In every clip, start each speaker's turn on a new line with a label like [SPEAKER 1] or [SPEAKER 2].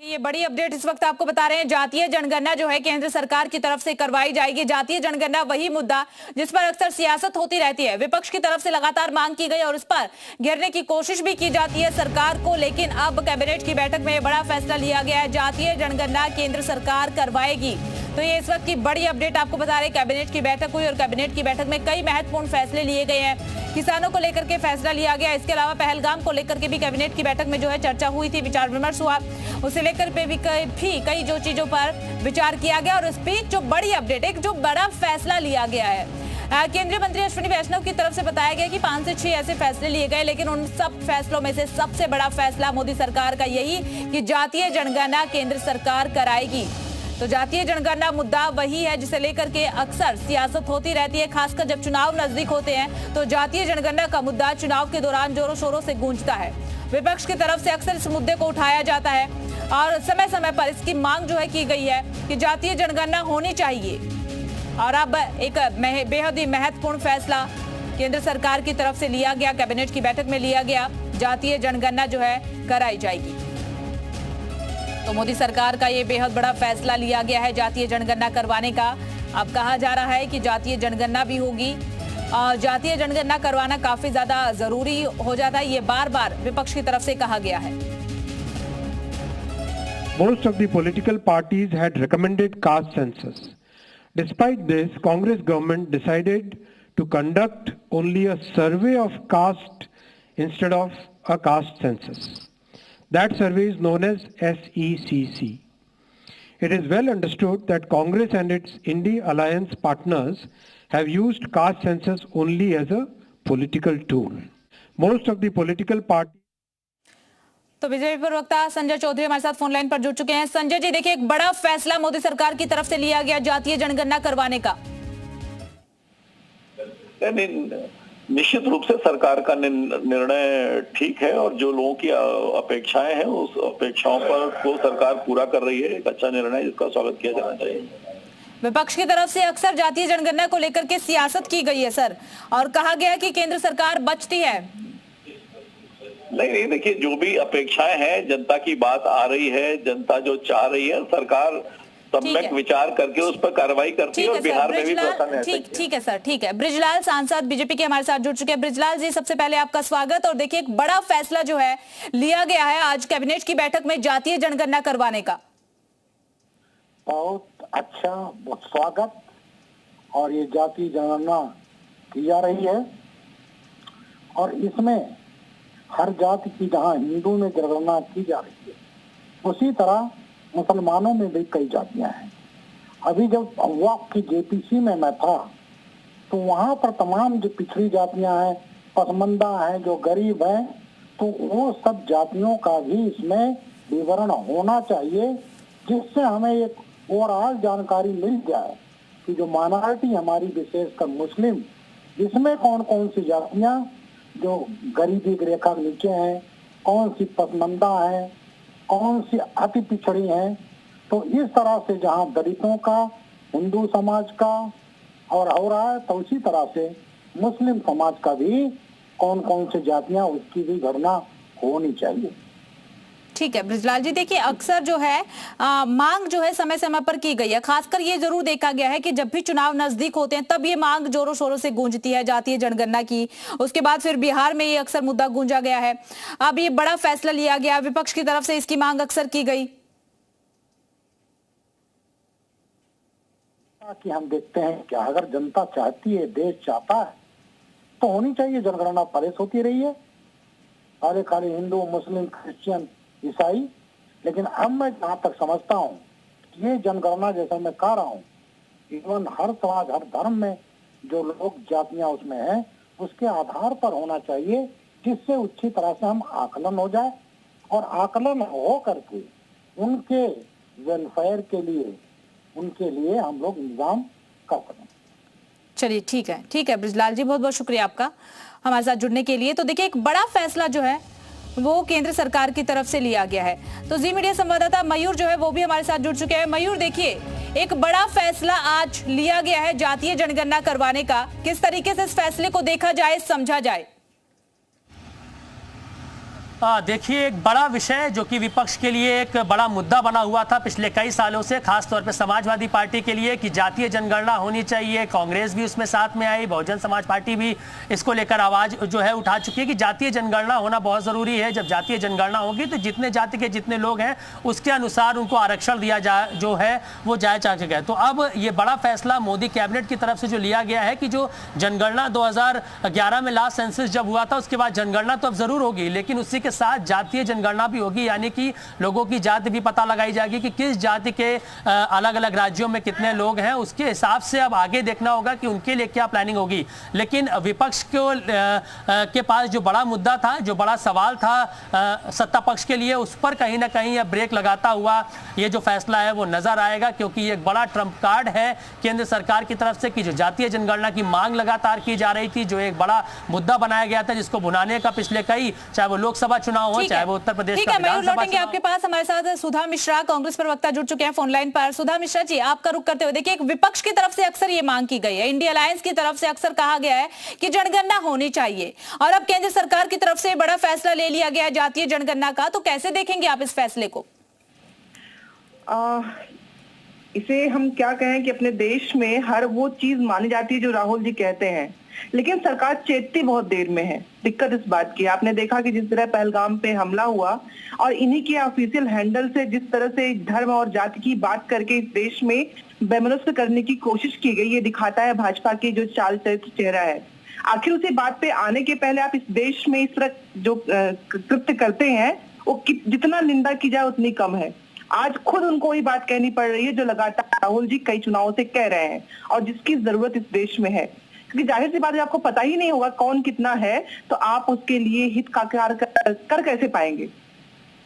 [SPEAKER 1] ये बड़ी अपडेट इस वक्त आपको बता रहे हैं। जातीय जनगणना जो है केंद्र सरकार की तरफ से करवाई जाएगी। जातीय जनगणना वही मुद्दा जिस पर अक्सर सियासत होती रहती है। विपक्ष की तरफ से लगातार मांग की गई और उस पर घेरने की कोशिश भी की जाती है सरकार को, लेकिन अब कैबिनेट की बैठक में बड़ा फैसला लिया गया है। जातीय जनगणना केंद्र सरकार करवाएगी। तो ये इस वक्त की बड़ी अपडेट आपको बता रहे हैं। कैबिनेट की बैठक हुई और कैबिनेट की बैठक में कई महत्वपूर्ण फैसले लिए गए हैं। किसानों को लेकर के फैसला लिया गया। इसके अलावा पहलगाम को लेकर के भी कैबिनेट की बैठक में जो है चर्चा हुई थी, विचार विमर्श हुआ। उसे लेकर पे भी कई जो चीजों पर विचार किया गया और इस बीच जो बड़ी अपडेट, एक जो बड़ा फैसला लिया गया है। केंद्रीय मंत्री अश्विनी वैष्णव की तरफ से बताया गया कि 5 से 6 ऐसे फैसले लिए गए, लेकिन उन सब फैसलों में से सबसे बड़ा फैसला मोदी सरकार का यही कि जातीय जनगणना केंद्र सरकार कराएगी। तो जातीय जनगणना मुद्दा वही है जिसे लेकर के अक्सर सियासत होती रहती है, खासकर जब चुनाव नजदीक होते हैं तो जातीय जनगणना का मुद्दा चुनाव के दौरान जोरों शोरों से गूंजता है। विपक्ष की तरफ से अक्सर इस मुद्दे को उठाया जाता है और समय समय पर इसकी मांग जो है की गई है कि जातीय जनगणना होनी चाहिए। और अब एक बेहद ही महत्वपूर्ण फैसला केंद्र सरकार की तरफ से लिया गया, कैबिनेट की बैठक में लिया गया। जातीय जनगणना जो है कराई जाएगी। तो मोदी सरकार का ये बेहद बड़ा फैसला लिया गया है जातीय जनगणना करवाने का। अब कहा जा रहा है कि जातीय जनगणना भी होगी और जातीय जनगणना करवाना काफी ज्यादा जरूरी हो जाता है। ये बार बार विपक्ष की तरफ से कहा गया है।
[SPEAKER 2] Most of the political parties had recommended caste census. Despite this, Congress government decided to conduct only a survey of caste instead of a caste census. That survey is known as SECC. It is well understood that Congress and its Indie Alliance partners have used caste census only as a political tool. Most of the political parties.
[SPEAKER 1] तो BJP प्रवक्ता संजय चौधरी हमारे साथ phone line पर जुड़ चुके हैं। संजय जी, देखिए एक बड़ा फैसला मोदी सरकार की तरफ से लिया गया जातीय जनगणना करवाने का।
[SPEAKER 3] निश्चित रूप से सरकार का निर्णय ठीक है और जो लोगों की अपेक्षाएं हैं उस अपेक्षाओं पर को सरकार पूरा कर रही है। एक अच्छा निर्णय जिसका स्वागत किया जाना चाहिए।
[SPEAKER 1] विपक्ष की तरफ से अक्सर जातीय जनगणना को लेकर के सियासत की गई है सर, और कहा गया कि केंद्र सरकार बचती है।
[SPEAKER 3] नहीं, देखिए जो भी अपेक्षाएं हैं, जनता की बात आ रही है, जनता जो चाह रही है, सरकार सम्यक विचार करके उस पर कार्रवाई करती है और बिहार में भी प्रशासन है।
[SPEAKER 1] ठीक है सर, ठीक है। ब्रिजलाल सांसद बीजेपी के हमारे साथ जुड़ चुके हैं। ब्रिजलाल जी, सबसे पहले आपका स्वागत। और देखिए एक बड़ा फैसला जो है लिया गया है आज कैबिनेट की बैठक में जातीय जनगणना करवाने का।
[SPEAKER 4] बहुत अच्छा, बहुत स्वागत। और ये जातीय जनगणना की जा रही है और इसमें हर जाति की जहाँ हिंदू में जनगणना की जा रही है उसी तरह मुसलमानों में भी कई जातियां हैं। अभी जब वक्फ की जेपीसी में मैं था तो वहाँ पर तमाम जो पिछड़ी जातियां हैं, पसमानदा हैं, जो गरीब हैं, तो वो सब जातियों का भी इसमें विवरण होना चाहिए, जिससे हमें एक ओवरऑल जानकारी मिल जाए कि जो माइनॉरिटी हमारी विशेषकर मुस्लिम, इसमें कौन कौन सी जातियां जो गरीबी की रेखा के नीचे हैं, कौन सी पसमानदा हैं, कौन सी अति पिछड़ी हैं। तो इस तरह से जहां दलितों का, हिंदू समाज का और हो रहा है, तो उसी तरह से मुस्लिम समाज का भी कौन कौन सी जातियां, उसकी भी गणना होनी चाहिए।
[SPEAKER 1] ठीक है ब्रिजलाल जी, देखिए अक्सर जो है मांग जो है समय समय पर की गई है। खासकर ये जरूर देखा गया है कि जब भी चुनाव नजदीक होते हैं तब ये मांग जोरों शोरों से गूंजती है जातीय जनगणना की। उसके बाद फिर बिहार में ये अक्सर मुद्दा गूंजा गया है। अब ये बड़ा फैसला लिया गया, विपक्ष की तरफ से इसकी मांग अक्सर की गई।
[SPEAKER 4] कि हम देखते हैं कि अगर जनता चाहती है, देश चाहता है, तो होनी चाहिए जनगणना। परेश होती रही है सारे खाली हिंदू, मुस्लिम, क्रिश्चियन, ईसाई। लेकिन अब मैं जहाँ तक समझता हूँ ये जनगणना, जैसा मैं कह रहा हूँ, इवन हर समाज, हर धर्म में जो लोग जातियां उसमें हैं उसके आधार पर होना चाहिए, जिससे अच्छी तरह से हम आकलन हो जाए और आकलन हो करके उनके वेलफेयर के लिए, उनके लिए हम लोग इंतजाम कर सकें।
[SPEAKER 1] चलिए ठीक है ब्रिजलाल जी, बहुत बहुत शुक्रिया आपका हमारे साथ जुड़ने के लिए। तो देखिए एक बड़ा फैसला जो है वो केंद्र सरकार की तरफ से लिया गया है। तो जी मीडिया संवाददाता मयूर जो है वो भी हमारे साथ जुड़ चुके हैं। मयूर, देखिए एक बड़ा फैसला आज लिया गया है जातीय जनगणना करवाने का। किस तरीके से इस फैसले को देखा जाए, समझा जाए?
[SPEAKER 5] देखिए, एक बड़ा विषय जो कि विपक्ष के लिए एक बड़ा मुद्दा बना हुआ था पिछले कई सालों से, खासतौर पे समाजवादी पार्टी के लिए, कि जातीय जनगणना होनी चाहिए। कांग्रेस भी उसमें साथ में आई, बहुजन समाज पार्टी भी इसको लेकर आवाज जो है उठा चुकी है कि जातीय जनगणना होना बहुत जरूरी है। जब जातीय जनगणना होगी तो जितने जाति के जितने लोग हैं उसके अनुसार उनको आरक्षण दिया जाए, जो है वो जाए चाहे गए। तो अब ये बड़ा फैसला मोदी कैबिनेट की तरफ से जो लिया गया है कि जो जनगणना 2011 में लास्ट सेंसस जब हुआ था, उसके बाद जनगणना तो अब जरूर होगी, लेकिन उसी के साथ जातीय जनगणना भी होगी, यानी कि लोगों की जाति भी पता लगाई जाएगी कि किस जाति के अलग अलग राज्यों में कितने लोग हैं। उसके हिसाब से अब आगे देखना होगा कि उनके लिए क्या प्लानिंग होगी। लेकिन विपक्ष के पास जो बड़ा मुद्दा था, जो बड़ा सवाल था सत्ता पक्ष के लिए, उस पर कहीं ना कहीं अब ब्रेक लगाता हुआ ये जो फैसला है वो नजर आएगा, क्योंकि ये एक बड़ा ट्रम्प कार्ड है केंद्र सरकार की तरफ से कि जो जातीय जनगणना की मांग लगातार की जा रही थी, जो एक बड़ा मुद्दा बनाया गया था, जिसको भुनाने का पिछले कई, चाहे वो लोकसभा चुनाव हो, चाहे वो उत्तर प्रदेश का विधानसभा चुनाव।
[SPEAKER 1] लौटेंगे आपके पास। हमारे साथ सुधा मिश्रा, कांग्रेस प्रवक्ता, जुड़ चुके हैं फोन लाइन पर। सुधा मिश्रा जी, आपका रुख करते हुए देखिए, एक विपक्ष की तरफ से अक्सर ये मांग की गई है, इंडिया अलायंस की तरफ से अक्सर कहा गया है कि जनगणना होनी चाहिए, और अब केंद्र सरकार की तरफ से बड़ा फैसला ले लिया गया है जातीय जनगणना का। तो कैसे देखेंगे आप इस फैसले को?
[SPEAKER 6] इसे हम क्या कहें कि अपने देश में हर वो चीज मानी जाती है जो राहुल जी कहते हैं, लेकिन सरकार चेतती बहुत देर में है। दिक्कत इस बात की, आपने देखा कि जिस तरह पहलगाम पे हमला हुआ और इन्हीं के ऑफिशियल हैंडल से जिस तरह से धर्म और जाति की बात करके इस देश में बेमनस्त करने की कोशिश की गई, ये दिखाता है भाजपा की जो चाल चेहरा है। आखिर उसी बात पे आने के पहले आप इस देश में इस तरह जो कृत्य करते हैं वो जितना निंदा की जाए उतनी कम है। आज खुद उनको वही बात कहनी पड़ रही है जो लगातार राहुल जी कई चुनावों से कह रहे हैं और जिसकी जरूरत इस देश में है, क्योंकि जाहिर सी बात है आपको पता ही नहीं होगा कौन कितना है, तो आप उसके लिए हित का कर कैसे पाएंगे।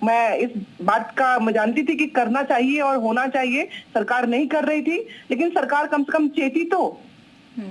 [SPEAKER 6] मैं इस बात का मैं जानती थी कि करना चाहिए और होना चाहिए, सरकार नहीं कर रही थी, लेकिन सरकार कम से कम चेती तो।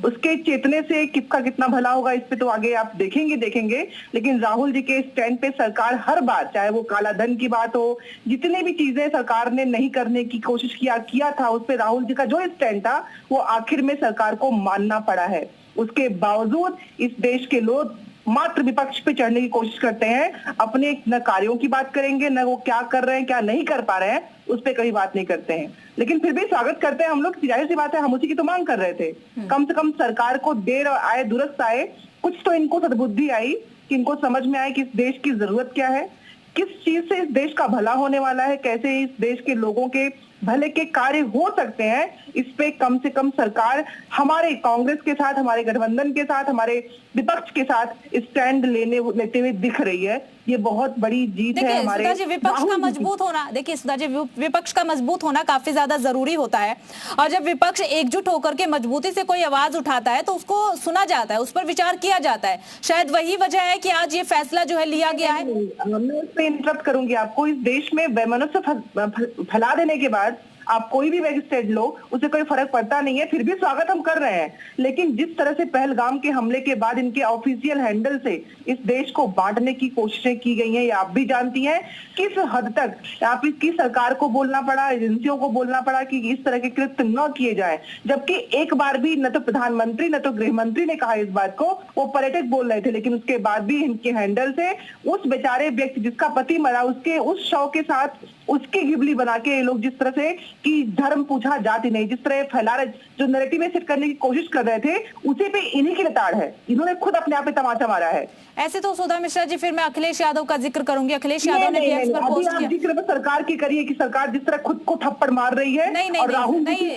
[SPEAKER 6] उसके चेतने से किसका कितना भला होगा इस पे तो आगे आप देखेंगे। लेकिन राहुल जी के स्टैंड पे सरकार हर बात, चाहे वो काला धन की बात हो, जितनी भी चीजें सरकार ने नहीं करने की कोशिश किया था, उस पे राहुल जी का जो स्टैंड था वो आखिर में सरकार को मानना पड़ा है। उसके बावजूद इस देश के लोग मात्र विपक्ष पे चढ़ने की कोशिश करते हैं, अपने न कार्यों की बात करेंगे, न वो क्या कर रहे हैं क्या नहीं कर पा रहे हैं उस पे कहीं बात नहीं करते हैं। लेकिन फिर भी स्वागत करते हैं हम लोग, जाहिर सी बात है हम उसी की तो मांग कर रहे थे। कम से कम सरकार को देर आए दुरुस्त आए, कुछ तो इनको सद्बुद्धि आई कि इनको समझ में आए कि इस देश की जरूरत क्या है, किस चीज से इस देश का भला होने वाला है, कैसे इस देश के लोगों के भले के कार्य हो सकते हैं। इस पे कम से कम सरकार हमारे कांग्रेस के साथ, हमारे गठबंधन के साथ, हमारे विपक्ष के साथ स्टैंड लेते हुए दिख रही है। ये बहुत बड़ी जीत है हमारे।
[SPEAKER 1] सुधा जी, विपक्ष का मजबूत होना, देखिए सुधा जी, विपक्ष का मजबूत होना काफी ज्यादा जरूरी होता है, और जब विपक्ष एकजुट होकर के मजबूती से कोई आवाज उठाता है तो उसको सुना जाता है, उस पर विचार किया जाता है। शायद वही वजह है कि आज ये फैसला जो है लिया गया है।
[SPEAKER 6] मैं इस पे इंटरप्ट करूंगी आपको। इस देश में बेमनस्त फैला देने के बाद आप कोई भी मैजिस्ट्रेट लो, उसे कोई फर्क पड़ता नहीं है, फिर भी स्वागत हम कर रहे हैं। लेकिन जिस तरह से पहलगाम के हमले के बाद इनके ऑफिशियल हैंडल से इस देश को बांटने की कोशिशें की गई हैं, ये आप भी जानती हैं किस हद तक आप इसकी सरकार को बोलना पड़ा, एजेंसियों को बोलना पड़ा कि इस तरह के कृत्य न किए जाए। जबकि एक बार भी न तो प्रधानमंत्री न तो गृह मंत्री ने कहा इस बात को, वो पर्यटक बोल रहे थे, लेकिन उसके बाद भी इनके हैंडल से उस बेचारे व्यक्ति जिसका पति मरा, उसके उस शव के साथ उसकी गिबली बना के ये लोग जिस तरह से कि धर्म पूछा जाति नहीं, जिस तरह फैला रहे, जो नैरेटिव में सेट करने की कोशिश कर रहे थे, उसी पे इन्हीं की लताड़ है। इन्होंने खुद अपने आप पे तमाचा मारा है।
[SPEAKER 1] ऐसे तो सुधा मिश्रा जी, फिर मैं अखिलेश यादव का जिक्र करूंगी। अखिलेश यादव ने भी एक्स पर पोस्ट किया।
[SPEAKER 6] जिक्र सरकार की करिए कि सरकार जिस तरह खुद को थप्पड़ मार रही है। और राहुल जी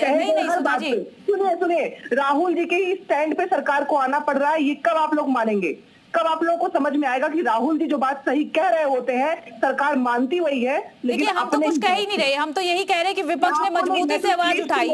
[SPEAKER 6] सुनिए, राहुल जी के ही स्टैंड पे सरकार को आना पड़ रहा है। ये कब आप लोग मानेंगे? कब आप लोगों को समझ में आएगा कि राहुल जी जो बात सही कह रहे होते हैं सरकार मानती वही है।
[SPEAKER 1] लेकिन हम तो कुछ कह ही नहीं रहे, हम तो यही कह रहे हैं कि विपक्ष ने मजबूती से आवाज उठाई।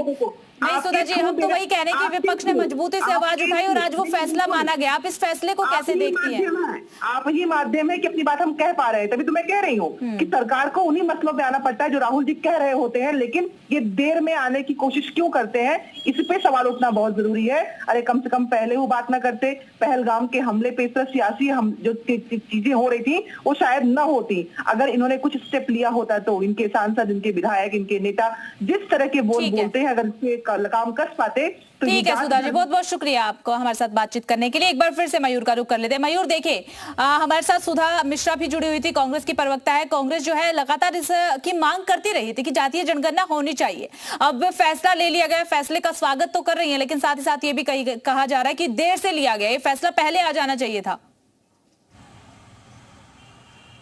[SPEAKER 1] नहीं सुधा जी, हम तो वही कह रहे हैं कि विपक्ष ने मजबूती से आवाज उठाई और आज वो फैसला माना गया। आप इस फैसले को कैसे देखती हैं?
[SPEAKER 6] आप ही माध्यम है कि अपनी बात हम कह पा रहे हैं, तभी तो मैं कह रही हूँ कि सरकार को उन्हीं मसलों पे आना पड़ता है जो राहुल जी कह रहे होते हैं, लेकिन ये देर में आने की कोशिश क्यों करते हैं, इस पे सवाल उठना बहुत जरूरी है। अरे कम से कम पहले वो बात ना करते, पहलगाम के हमले पे इस तरह सियासी जो चीजें हो रही थी वो शायद न होती अगर इन्होंने कुछ स्टेप लिया होता। तो इनके सांसद, इनके विधायक, इनके नेता जिस तरह के बोलते हैं, अगर इससे काम कस पाते तो ये
[SPEAKER 1] ठीक है
[SPEAKER 6] जात
[SPEAKER 1] सुधा जी, बहुत बहुत शुक्रिया आपको हमारे साथ बातचीत करने के लिए। एक बार फिर से मयूर का रुख कर लेते हैं। मयूर देखिए, हमारे साथ सुधा मिश्रा भी जुड़ी हुई थी, कांग्रेस की प्रवक्ता है। कांग्रेस जो है लगातार इस की मांग करती रही थी कि जातीय जनगणना होनी चाहिए। अब फैसला ले लिया गया, फैसले का स्वागत तो कर रही है, लेकिन साथ ही साथ ये भी कहा जा रहा है कि देर से लिया गया, ये फैसला पहले आ जाना चाहिए था।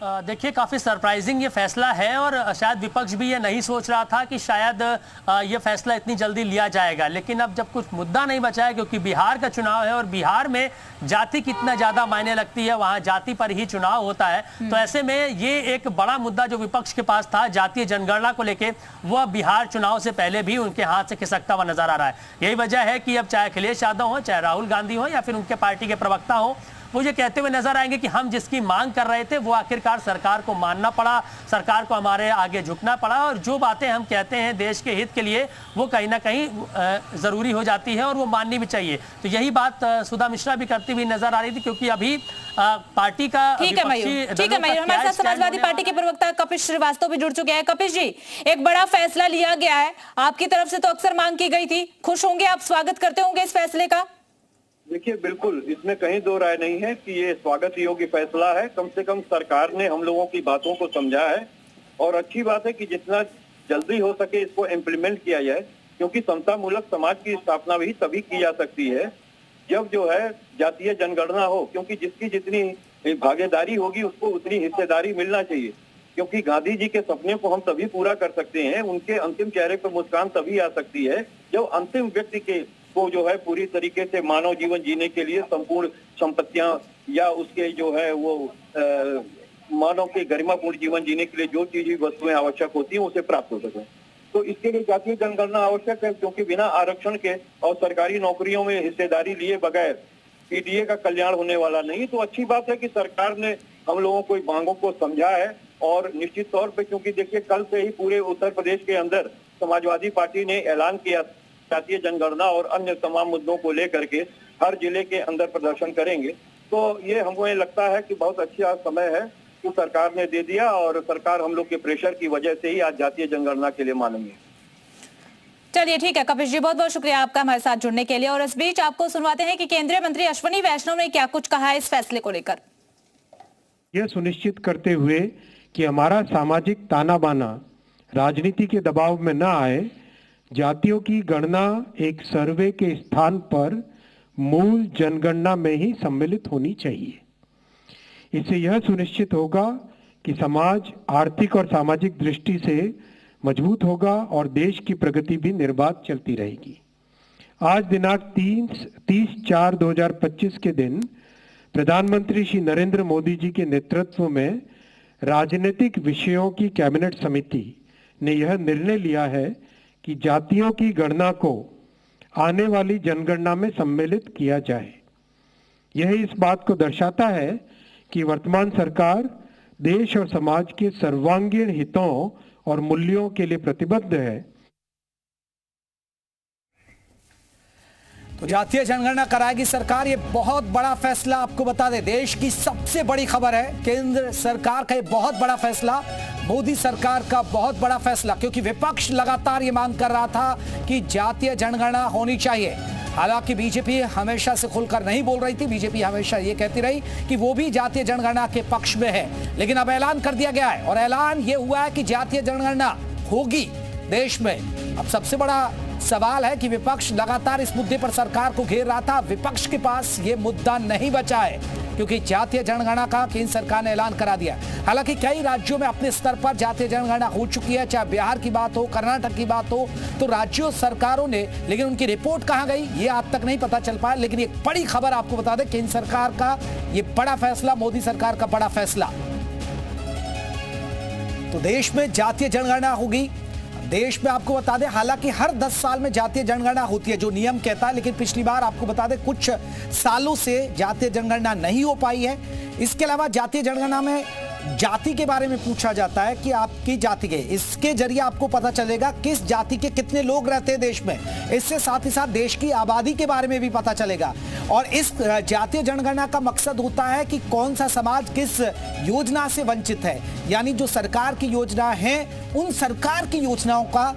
[SPEAKER 5] देखिए, काफ़ी सरप्राइजिंग ये फैसला है और शायद विपक्ष भी ये नहीं सोच रहा था कि शायद ये फैसला इतनी जल्दी लिया जाएगा। लेकिन अब जब कुछ मुद्दा नहीं बचा है, क्योंकि बिहार का चुनाव है और बिहार में जाति कितना ज़्यादा मायने लगती है, वहाँ जाति पर ही चुनाव होता है, तो ऐसे में ये एक बड़ा मुद्दा जो विपक्ष के पास था जातीय जनगणना को लेके, वह बिहार चुनाव से पहले भी उनके हाथ से खिसकता हुआ नजर आ रहा है। यही वजह है कि अब चाहे अखिलेश यादव हो, चाहे राहुल गांधी हो, या फिर उनके पार्टी के प्रवक्ता हो, वो ये कहते हुए नजर आएंगे कि हम जिसकी मांग कर रहे थे वो आखिरकार सरकार को मानना पड़ा, सरकार को हमारे आगे झुकना पड़ा, और जो बातें हम कहते हैं देश के हित के लिए वो कहीं ना कहीं जरूरी हो जाती है और वो माननी भी चाहिए। तो यही बात सुधा मिश्रा भी करती हुई नजर आ रही थी, क्योंकि अभी पार्टी का
[SPEAKER 1] ठीक है मयूर, हमारे साथ समाजवादी पार्टी के प्रवक्ता कपिश श्रीवास्तव भी जुड़ चुके हैं। कपिश जी, एक बड़ा फैसला लिया गया है, आपकी तरफ से तो अक्सर मांग की गई थी, खुश होंगे आप, स्वागत करते होंगे इस फैसले का?
[SPEAKER 3] देखिए, बिल्कुल इसमें कहीं दो राय नहीं है कि ये स्वागत योग्य फैसला है। कम से कम सरकार ने हम लोगों की बातों को समझा है, और अच्छी बात है कि जितना जल्दी हो सके इसको इम्प्लीमेंट किया जाए, क्योंकि समता मूलक समाज की स्थापना भी तभी की जा सकती है जब जो है जातीय जनगणना हो, क्योंकि जिसकी जितनी भागीदारी होगी उसको उतनी हिस्सेदारी मिलना चाहिए। क्योंकि गांधी जी के सपने को हम तभी पूरा कर सकते हैं, उनके अंतिम चेहरे पर मुस्कान तभी आ सकती है जब अंतिम व्यक्ति के को जो है पूरी तरीके से मानव जीवन जीने के लिए संपूर्ण संपत्तियां या उसके जो है वो मानव के गरिमापूर्ण जीवन जीने के लिए जो चीज वस्तुएं आवश्यक होती हैं उसे प्राप्त हो सके। तो इसके लिए जातीय जनगणना आवश्यक है, क्योंकि बिना आरक्षण के और सरकारी नौकरियों में हिस्सेदारी लिए बगैर पीडीए का कल्याण होने वाला नहीं। तो अच्छी बात है कि सरकार ने हम लोगों को मांगों को समझा है, और निश्चित तौर पे क्योंकि देखिए कल से ही पूरे उत्तर प्रदेश के अंदर समाजवादी पार्टी ने ऐलान किया जातीय जनगणना और अन्य तमाम मुद्दों को लेकर के हर जिले के अंदर प्रदर्शन करेंगे। तो ये हमें लगता है कि बहुत अच्छा समय है कि सरकार ने दे दिया, और सरकार हम लोग के प्रेशर की वजह से ही आज जातीय जनगणना के लिए मानेंगे।
[SPEAKER 1] चलिए ठीक है कपिश जी, बहुत बहुत शुक्रिया आपका हमारे साथ जुड़ने के लिए। और इस बीच आपको सुनवाते हैं कि केंद्रीय मंत्री अश्विनी वैष्णव ने क्या कुछ कहा है इस फैसले को लेकर।
[SPEAKER 2] यह सुनिश्चित करते हुए कि हमारा सामाजिक ताना बाना राजनीति के दबाव में न आए, जातियों की गणना एक सर्वे के स्थान पर मूल जनगणना में ही सम्मिलित होनी चाहिए। इससे यह सुनिश्चित होगा कि समाज आर्थिक और सामाजिक दृष्टि से मजबूत होगा और देश की प्रगति भी निर्बाध चलती रहेगी। आज दिनांक 30/4/2025 के दिन प्रधानमंत्री श्री नरेंद्र मोदी जी के नेतृत्व में राजनीतिक विषयों की कैबिनेट समिति ने यह निर्णय लिया है कि जातियों की गणना को आने वाली जनगणना में सम्मिलित किया जाए। यह इस बात को दर्शाता है कि वर्तमान सरकार देश और समाज के सर्वांगीण हितों और मूल्यों के लिए प्रतिबद्ध है।
[SPEAKER 7] तो जातीय जनगणना कराएगी सरकार, ये बहुत बड़ा फैसला। आपको बता दें, देश की सबसे बड़ी खबर है, केंद्र सरकार का ये बहुत बड़ा फैसला, मोदी सरकार का बहुत बड़ा फैसला, क्योंकि विपक्ष लगातार ये मांग कर रहा था कि जातीय जनगणना होनी चाहिए। हालांकि बीजेपी हमेशा से खुलकर नहीं बोल रही थी, बीजेपी हमेशा ये कहती रही कि वो भी जातीय जनगणना के पक्ष में है, लेकिन अब ऐलान कर दिया गया है, और ऐलान ये हुआ है कि जातीय जनगणना होगी देश में। अब सबसे बड़ा सवाल है कि विपक्ष लगातार इस मुद्दे पर सरकार को घेर रहा था, विपक्ष के पास ये मुद्दा नहीं बचा है, क्योंकि जातीय जनगणना का केंद्र सरकार ने ऐलान करा दिया। हालांकि कई राज्यों में अपने स्तर पर जातीय जनगणना हो चुकी है, चाहे बिहार की बात हो, कर्नाटक की बात हो, तो राज्यों सरकारों ने, लेकिन उनकी रिपोर्ट कहां गई ये आज तक नहीं पता चल पाया। लेकिन एक बड़ी खबर आपको बता दें, केंद्र सरकार का ये बड़ा फैसला, मोदी सरकार का बड़ा फैसला, तो देश में जातीय जनगणना होगी। देश में आपको बता दें, हालांकि हर 10 साल में जातीय जनगणना होती है जो नियम कहता है, लेकिन पिछली बार आपको बता दें कुछ सालों से जातीय जनगणना नहीं हो पाई है। इसके अलावा जातीय जनगणना में जाति के बारे में पूछा जाता है कि आपकी जाति के, इसके जरिए आपको पता चलेगा किस जाति के कितने लोग रहते हैं देश में। इससे साथ ही साथ देश की आबादी के बारे में भी पता चलेगा। और इस जातीय जनगणना का मकसद होता है कि कौन सा समाज किस योजना से वंचित है, यानी जो सरकार की योजना है उन सरकार की योजनाओं का